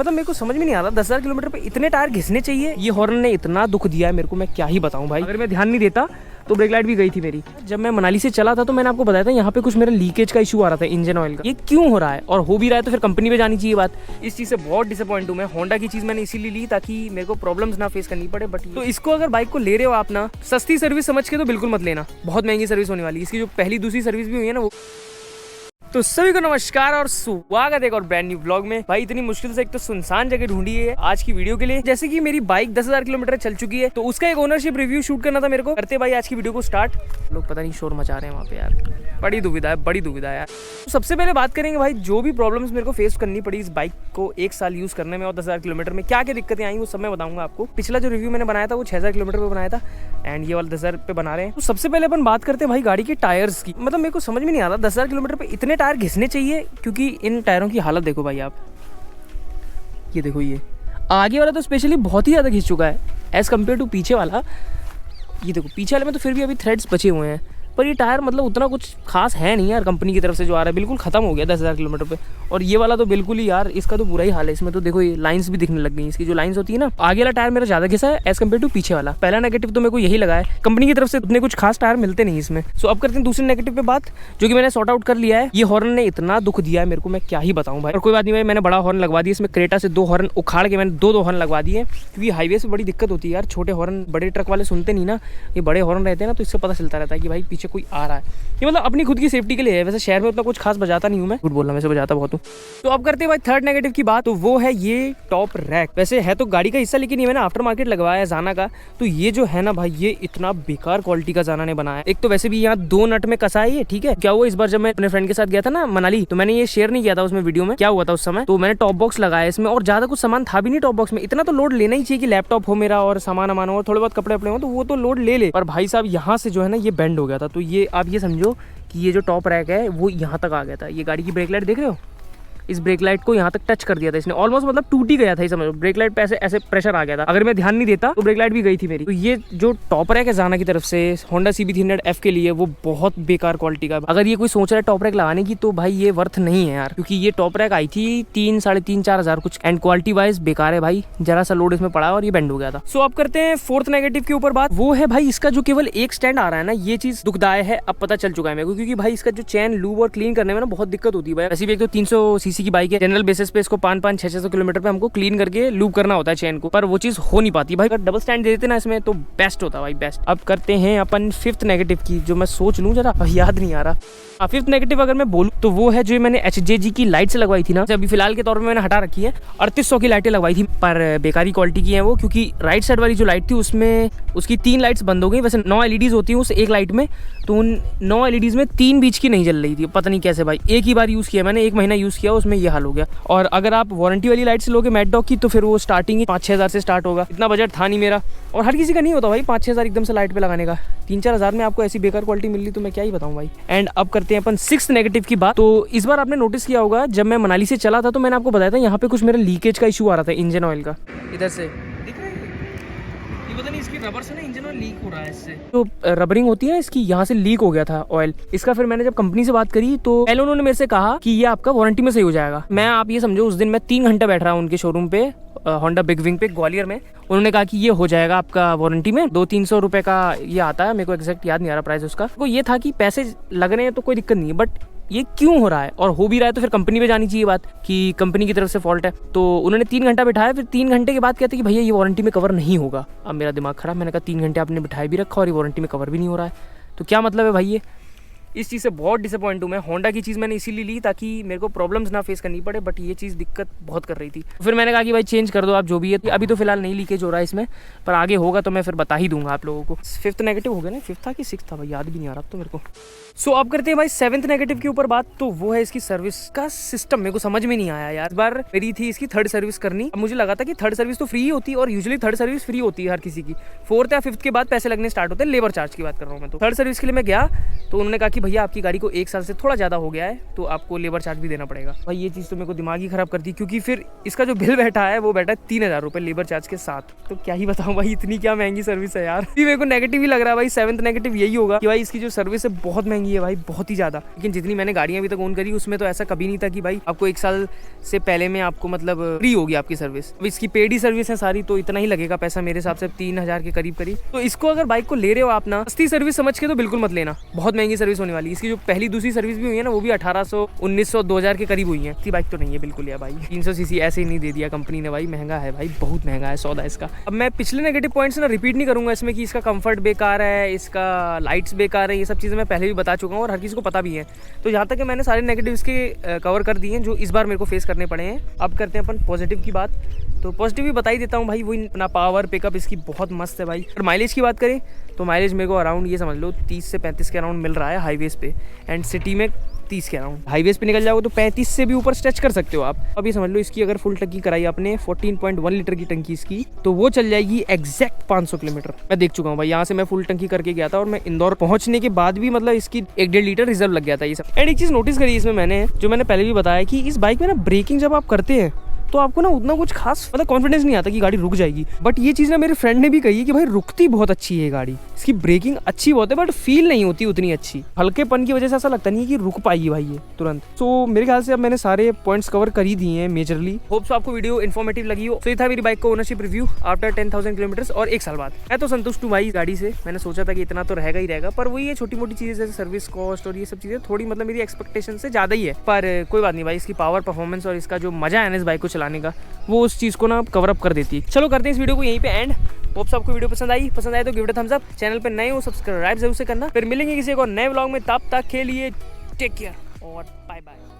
मतलब मेरे को समझ में नहीं आ रहा 10,000 किलोमीटर पे इतने टायर घिसने चाहिए। ये हॉर्न ने इतना दुख दिया है मेरे को, मैं क्या ही बताऊं भाई। अगर मैं ध्यान नहीं देता तो ब्रेक लाइट भी गई थी मेरी। जब मैं मनाली से चला था तो मैंने आपको बताया था यहाँ पे कुछ मेरा लीकेज का इशू आ रहा था इंजन ऑयल का। ये क्यों हो रहा है और हो भी रहा है तो फिर कंपनी पे जानी चाहिए बात। इस चीज़ से बहुत डिसअपॉइंट हूँ मैं। होंडा की चीज़ मैंने इसीलिए ली ताकि मेरे को प्रॉब्लम्स ना फेस करनी पड़े। बट तो इसको अगर बाइक को ले रहे हो आप ना सस्ती सर्विस समझ के तो बिल्कुल मत लेना, बहुत महंगी सर्विस होने वाली है। इसकी जो पहली दूसरी सर्विस भी हुई है ना वो। तो सभी को नमस्कार और स्वागत है एक और ब्रांड न्यू ब्लॉग में। भाई इतनी मुश्किल से एक तो सुनसान जगह ढूंढी है आज की वीडियो के लिए। जैसे कि मेरी बाइक 10,000 किलोमीटर चल चुकी है तो उसका एक ओनरशिप रिव्यू शूट करना था मेरे को। करते भाई आज की वीडियो को स्टार्ट। लोग पता नहीं शोर मचा रहे हैं वहाँ पे यार, बड़ी दुविधा है यार। तो सबसे पहले बात करेंगे भाई जो भी प्रॉब्लम्स मेरे को फेस करनी पड़ी इस बाइक को 1 साल यूज करने में और 10,000 किलोमीटर में क्या क्या दिक्कतें आई वो सब मैं बताऊंगा आपको। पिछला जो रिव्यू मैंने बनाया था वो 6,000 किलोमीटर पे बनाया था एंड ये वाला 10,000 पे बना रहे हैं। तो सबसे पहले अपन बात करते हैं भाई गाड़ी के टायर्स की। मतलब मेरे को समझ में नहीं आ रहा 10,000 किलोमीटर पे इतने टायर घिसने चाहिए, क्योंकि इन टायरों की हालत देखो भाई आप। ये देखो, ये आगे वाला तो स्पेशली बहुत ही ज़्यादा घिस चुका है एज़ कम्पेयर टू पीछे वाला। ये देखो पीछे वाले में तो फिर भी अभी थ्रेड्स बचे हुए हैं, पर ये टायर मतलब उतना कुछ खास है नहीं यार। कंपनी की तरफ से जो आ रहा है बिल्कुल खत्म हो गया 10,000 किलोमीटर पे। और ये वाला तो बिल्कुल ही यार, इसका तो बुरा ही हाल है। इसमें तो देखो ये लाइंस भी दिखने लग गई। इसकी जो लाइंस होती है ना, आगे वाला टायर मेरा ज़्यादा घिसा है एज कम्पेयर टू पीछे वाला। पहला नेगेटिव तो मेरे को यही लगा है, कंपनी की तरफ से उतने कुछ खास टायर मिलते नहीं इसमें। सो अब करते हैं दूसरे नेगेटिव पे बात, जो कि मैंने सॉर्ट आउट कर लिया है। ये हॉर्न ने इतना दुख दिया है मेरे को, मैं क्या ही बताऊँ भाई। और कोई बात नहीं भाई, मैंने बड़ा हॉर्न लगवा दिया इसमें। क्रेटा से 2 हॉर्न उखाड़ के मैंने 2 हॉर्न लगवा दिए, क्योंकि हाईवे से बड़ी दिक्कत होती है यार। छोटे हॉर्न बड़े ट्रक वाले सुनते नहीं ना, ये बड़े हॉर्न रहते हैं ना तो इससे पता चलता रहता है कि भाई पीछे कोई आ रहा है। ये मतलब अपनी खुद की सेफ्टी के लिए है। वैसे शहर में उतना कुछ खास बजाता नहीं हूँ मैं, झूठ बोलना वैसे बजाता बहुत हूँ। तो अब करते हैं भाई थर्ड नेगेटिव की बात, तो वो है ये टॉप रैक। वैसे है तो गाड़ी का हिस्सा, लेकिन ये मैंने आफ्टर मार्केट लगवाया है जाना का। तो ये जो है ना भाई, ये इतना बेकार क्वालिटी का जाना ने बनाया। एक तो वैसे भी यहाँ 2 नट में कसा है ये, ठीक है। क्या हुआ इस बार जब मैं अपने फ्रेंड के साथ गया था ना मनाली, तो मैंने ये शेयर नहीं किया था उसमें वीडियो में क्या हुआ था उस समय। तो मैंने टॉप बॉक्स लगाया इसमें और ज्यादा कुछ सामान था भी नहीं टॉप बॉक्स में। इतना तो लोड लेना ही चाहिए कि लैपटॉप हो मेरा और सामान अमान हो और थोड़े बहुत कपड़े वपड़े हो, तो वो तो लोड ले। पर भाई साहब यहाँ से जो है ना ये बेंड हो गया था। तो ये आप ये समझो कि ये जो टॉप रैक है वो यहाँ तक आ गया था। ये गाड़ी की ब्रेक लाइट देख रहे हो, इस ब्रेक लाइट को यहाँ तक टच कर दिया था इसने ऑलमोस्ट, मतलब टूट ही गया था। समझो ब्रेक लाइट पे ऐसे प्रेशर आ गया था। अगर मैं ध्यान नहीं देता तो ब्रेक लाइट भी गई थी मेरी। तो ये जो टॉप रैक है जाना की तरफ से होंडा CB300F के लिए, वो बहुत बेकार क्वालिटी का। अगर ये कोई सोच रहा है टॉप रैक लगाने की तो भाई ये वर्थ नहीं है यार, क्योंकि ये टॉप रैक आई थी 3, 3.5, 4 हज़ार कुछ, एंड क्वालिटी वाइज बेकार है भाई। जरा सा लोड इसमें पड़ा और ये बेंड हो गया था। सो अब करते हैं फोर्थ नेगेटिव के ऊपर बात। वो है भाई इसका जो केवल एक स्टैंड आ रहा है ना, ये चीज दुखदायक है। अब पता चल चुका है मेरे को, क्योंकि भाई इसका जो चैन लूब और क्लीन करने में ना बहुत दिक्कत होती है भाई। वैसे भी एक तो 300 सीसी की बाइक है, जनरल बेसिस पे इसको 500, 600 किलोमीटर पे हमको क्लीन करके लूप करना होता है चेन को, पर वो चीज हो नहीं पाती भाई। अगर डबल स्टैंड दे देते ना इसमें तो बेस्ट होता भाई, बेस्ट। अब करते हैं अपन फिफ्थ नेगेटिव की, जो मैं सोच लूं जरा, याद नहीं आ रहा। फिफ्थ नेगेटिव अगर मैं बोलूं तो वो है जो मैंने HJG की लाइट से लगवाई थी ना, अभी फिलहाल के तौर पे मैंने हटा रखी है। 3800 की लाइटें लगवाई थी, पर बेकारी क्वालिटी की है वो, क्योंकि राइट साइड वाली जो लाइट थी उसमें उसकी 3 लाइट्स बंद हो गई। वैसे 9 LEDs होती हैं उस एक लाइट में, तो उन 9 LEDs में 3 बीच की नहीं जल रही थी। पता नहीं कैसे भाई, एक ही बार यूज़ किया मैंने, 1 महीना यूज़ किया, उसमें ये हाल हो गया। और अगर आप वारंटी वाली लाइट से लोगे मैट डॉग की तो फिर वो स्टार्टिंग ही 5-6 हज़ार से स्टार्ट होगा। इतना बजट था नहीं मेरा, और हर किसी का नहीं होता भाई 5-6 हज़ार एकदम से लाइट पे लगाने का। 3-4 हज़ार में आपको ऐसी बेकार क्वालिटी मिल रही तो मैं क्या ही बताऊँ भाई। एंड अब करते हैं अपन 6th नेगेटिव की बात। तो इस बार आपने नोटिस किया होगा जब मैं मनाली से चला था तो मैंने आपको बताया था यहाँ पे कुछ मेरा लीकेज का इशू आ रहा था इंजन ऑयल का। इधर से दिख रहा है, ये पता नहीं इसकी रबर से ना इंजन ऑयल लीक हो रहा है। इससे तो रबरिंग होती है इसकी, यहाँ से लीक हो गया था ऑयल इसका। फिर मैंने जब कंपनी से बात करी तो पहले उन्होंने मेरे से कहा कि ये आपका वारंटी में सही हो जाएगा। मैं आप ये समझो उस दिन मैं 3 घंटे बैठ रहा हूँ उनके शोरूम पे, होंडा बिग विंग पे ग्वालियर में। उन्होंने कहा कि ये हो जाएगा आपका वारंटी में, 200-300 रुपए का ये आता है। मेरे को एग्जैक्ट याद नहीं आ रहा प्राइस उसका। तो ये था कि पैसे लग रहे हैं तो कोई दिक्कत नहीं है, बट ये क्यों हो रहा है और हो भी रहा है तो फिर कंपनी पे जानी चाहिए बात कि कंपनी की तरफ से फॉल्ट है। तो उन्होंने 3 घंटा बिठाया, फिर 3 घंटे के बाद कहते कि भैया ये वारंटी में कवर नहीं होगा। अब मेरा दिमाग खराब, मैंने कहा 3 घंटे आपने बिठाए भी रखा और ये वारंटी में कवर भी नहीं हो रहा है, तो क्या मतलब है भाई। ये इस चीज़ से बहुत डिसअपॉइंट हूँ मैं। होंडा की चीज़ मैंने इसीलिए ली ताकि मेरे को प्रॉब्लम्स ना फेस करनी पड़े, बट ये चीज़ दिक्कत बहुत कर रही थी। फिर मैंने कहा कि भाई चेंज कर दो आप जो भी है। अभी तो फिलहाल नहीं लीकेज हो रहा है इसमें, पर आगे होगा तो मैं फिर बता ही दूंगा आप लोगों को। 5th नेगेटिव हो गया ना, 5th था कि 6th था भाई, याद भी नहीं आ रहा तो मेरे को। सो अब करते हैं भाई 7th नेगेटिव के ऊपर बात। तो वो है इसकी सर्विस का सिस्टम। मेरे को समझ में नहीं आया यार। इस बार मेरी थी इसकी 3rd सर्विस करनी। अब मुझे लगा था कि 3rd सर्विस तो फ्री होती है, और यूजुअली 3rd सर्विस फ्री होती है हर किसी की। 4th या 5th के बाद पैसे लगने स्टार्ट होते हैं, लेबर चार्ज की बात कर रहा हूँ मैं। तो 3rd सर्विस के लिए मैं गया तो उन्होंने कहा कि भैया आपकी गाड़ी को 1 साल से थोड़ा ज़्यादा हो गया है तो आपको लेबर चार्ज भी देना पड़ेगा। भाई ये चीज़ तो मेरे को दिमाग ही खराब करती, क्योंकि फिर इसका जो बिल बैठा है वो बैठा है 3000 रुपये लेबर चार्ज के साथ। तो क्या ही बताऊँ भाई, इतनी क्या महंगी सर्विस है यार। मेरे को नेगेटिव ही लग रहा है भाई, 7th नेगेटिव यही होगा कि भाई इसकी जो सर्विस है बहुत महंगी है भाई, बहुत ही ज़्यादा। लेकिन जितनी मैंने गाड़ियाँ अभी तक ओन करी उसमें तो ऐसा कभी नहीं था कि भाई आपको 1 साल से पहले में आपको मतलब फ्री होगी आपकी सर्विस। अब इसकी पेड ही सर्विस है सारी, तो इतना ही लगेगा पैसा मेरे हिसाब से 3000 के करीब करीब। तो इसको अगर बाइक को ले रहे हो आप ना सस्ती सर्विस समझ के तो बिल्कुल मत लेना, बहुत महंगी सर्विस होने वाली है। इसकी जो पहली दूसरी सर्विस भी हुई है ना वो भी 1800, 1900, 2000 के करीब हुई है। इतनी बाइक तो नहीं है बिल्कुल यार भाई। 300 सीसी ऐसे ही नहीं दे दिया कंपनी ने भाई, महंगा है भाई, बहुत महंगा है सौदा इसका। अब मैं पिछले नेगेटिव पॉइंट्स ना रिपीट नहीं करूंगा इसमें कि इसका कंफर्ट बेकार है, इसका लाइट्स बेकार है, ये सब चीज़ें मैं पहले भी बता चुका हूँ और हर किसी को पता भी है। तो यहाँ तक कि मैंने सारे नेगेटिव्स के कवर कर दिए हैं जो इस बार मेरे को फेस करने पड़े हैं। अब करते हैं अपन पॉजिटिव की बात। तो पॉजिटिव भी बता ही देता हूँ भाई, वही अपना पावर पिकअप इसकी बहुत मस्त है भाई। और माइलेज की बात करें तो माइलेज मेरे को अराउंड ये समझ लो 30 से 35 के अराउंड मिल रहा है हाईवेज पे, एंड सिटी में 30 के अराउंड। हाईवेज पे निकल जाओगे तो 35 से भी ऊपर स्ट्रेच कर सकते हो आप। अब ये समझ लो इसकी अगर फुल टंकी कराई आपने 14.1 लीटर की टंकी इसकी, तो वो चल जाएगी एग्जैक्ट 500 किलोमीटर। मैं देख चुका हूँ भाई, यहाँ से मैं फुल टंकी करके गया था और मैं इंदौर पहुंचने के बाद भी मतलब इसकी 1.5 लीटर रिजर्व लग गया था ये सब। एंड एक चीज़ नोटिस करी इसमें मैंने, जो मैंने पहले भी बताया कि इस बाइक में ना ब्रेकिंग जब आप करते हैं तो आपको ना उतना कुछ खास मतलब कॉन्फिडेंस नहीं आता कि गाड़ी रुक जाएगी। बट ये चीज़ ना मेरे फ्रेंड ने भी कही है कि भाई रुकती बहुत अच्छी है गाड़ी, इसकी ब्रेकिंग अच्छी बहुत है बट फील नहीं होती उतनी अच्छी। हल्केपन की वजह से ऐसा लगता नहीं है कि रुक पाएगी भाई ये तुरंत। तो मेरे ख्याल से अब मैंने सारे पॉइंट्स कवर कर ही दिए हैं मेजरली। होप सो आपको वीडियो इन्फॉर्मेटिव लगी हो। तो ये था मेरी बाइक का ओनरशिप रिव्यू आफ्टर 10,000 किलोमीटर और 1 साल बाद। मैं तो संतुष्ट हूँ भाई गाड़ी से। मैंने सोचा था कि इतना तो रहेगा ही रहेगा, पर वही ये छोटी मोटी चीज़ें जैसे सर्विस कॉस्ट और ये सब चीज़ें थोड़ी मतलब मेरी एक्सपेक्टेशन से ज़्यादा ही है। पर कोई बात नहीं भाई, इसकी पावर परफॉर्मेंस और इसका जो मजा है ना इस बाइक को चलाने का, वो उस चीज़ को ना कवर अप कर देती है। चलो करते हैं इस वीडियो को यहीं पे एंड। होप्स आपको वीडियो पसंद आए तो give it a thumbs up. Channel पे नए हो सब्सक्राइब जरूर से करना। फिर मिलेंगे किसी को नए व्लॉग में, तब तक के लिए टेक केयर और बाय बाय।